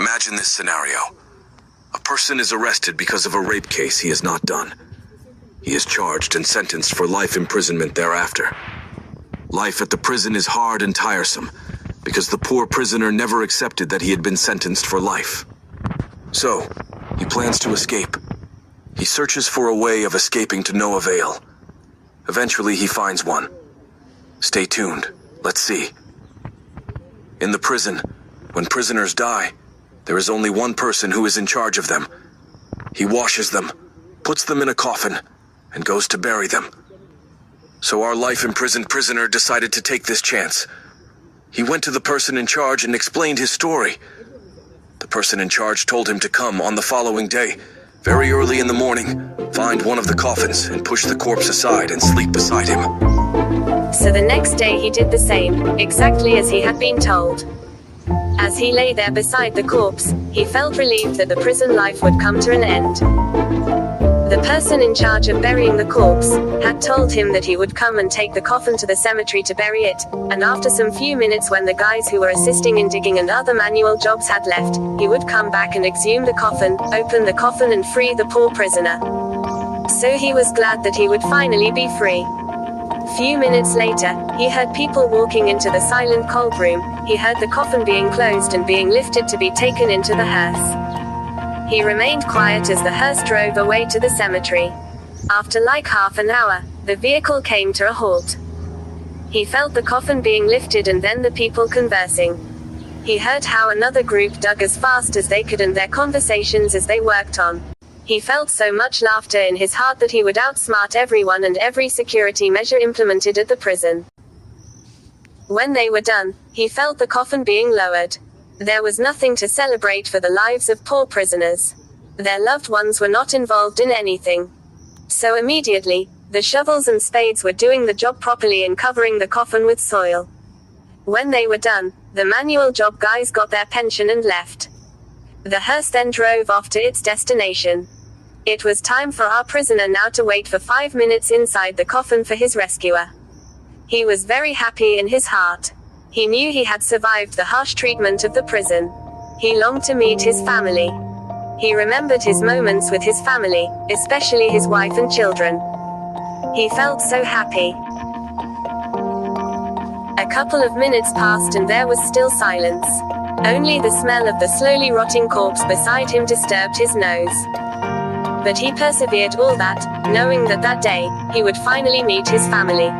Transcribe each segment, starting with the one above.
Imagine this scenario. A person is arrested because of a rape case he has not done. He is charged and sentenced for life imprisonment thereafter. Life at the prison is hard and tiresome, because the poor prisoner never accepted that he had been sentenced for life. So, he plans to escape. He searches for a way of escaping to no avail. Eventually he finds one. Stay tuned. Let's see. In the prison, when prisoners die, there is only one person who is in charge of them. He washes them, puts them in a coffin, and goes to bury them. So our life-imprisoned prisoner decided to take this chance. He went to the person in charge and explained his story. The person in charge told him to come on the following day, very early in the morning, find one of the coffins and push the corpse aside and sleep beside him. So the next day he did the same, exactly as he had been told. As he lay there beside the corpse, he felt relieved that the prison life would come to an end. The person in charge of burying the corpse had told him that he would come and take the coffin to the cemetery to bury it, and after some few minutes, when the guys who were assisting in digging and other manual jobs had left, he would come back and exhume the coffin, open the coffin and free the poor prisoner. So he was glad that he would finally be free. Few minutes later, he heard people walking into the silent cold room. He heard the coffin being closed and being lifted to be taken into the hearse. He remained quiet as the hearse drove away to the cemetery. After like half an hour, the vehicle came to a halt. He felt the coffin being lifted and then the people conversing. He heard how another group dug as fast as they could and their conversations as they worked on. He felt so much laughter in his heart that he would outsmart everyone and every security measure implemented at the prison. When they were done, he felt the coffin being lowered. There was nothing to celebrate for the lives of poor prisoners. Their loved ones were not involved in anything. So immediately, the shovels and spades were doing the job properly in covering the coffin with soil. When they were done, the manual job guys got their pension and left. The hearse then drove off to its destination. It was time for our prisoner now to wait for 5 minutes inside the coffin for his rescuer. He was very happy in his heart. He knew he had survived the harsh treatment of the prison. He longed to meet his family. He remembered his moments with his family, especially his wife and children. He felt so happy. A couple of minutes passed and there was still silence. Only the smell of the slowly rotting corpse beside him disturbed his nose. But he persevered all that, knowing that that day, he would finally meet his family.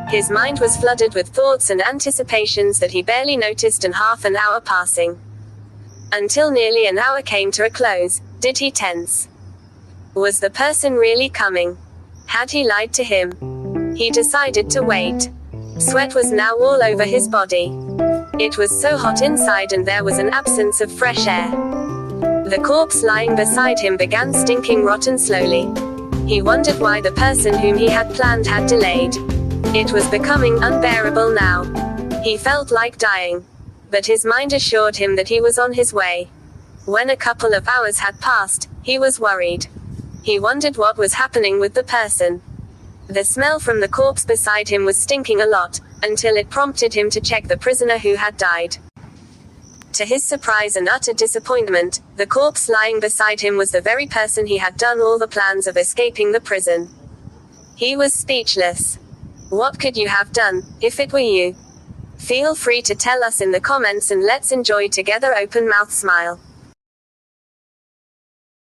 His mind was flooded with thoughts and anticipations that he barely noticed, and half an hour passing. Until nearly an hour came to a close, did he tense? Was the person really coming? Had he lied to him? He decided to wait. Sweat was now all over his body. It was so hot inside and there was an absence of fresh air. The corpse lying beside him began stinking rotten slowly. He wondered why the person whom he had planned had delayed. It was becoming unbearable now. He felt like dying. But his mind assured him that he was on his way. When a couple of hours had passed, he was worried. He wondered what was happening with the person. The smell from the corpse beside him was stinking a lot, until it prompted him to check the prisoner who had died. To his surprise and utter disappointment, the corpse lying beside him was the very person he had done all the plans of escaping the prison. He was speechless. What could you have done, if it were you? Feel free to tell us in the comments and let's enjoy together. Open mouth smile.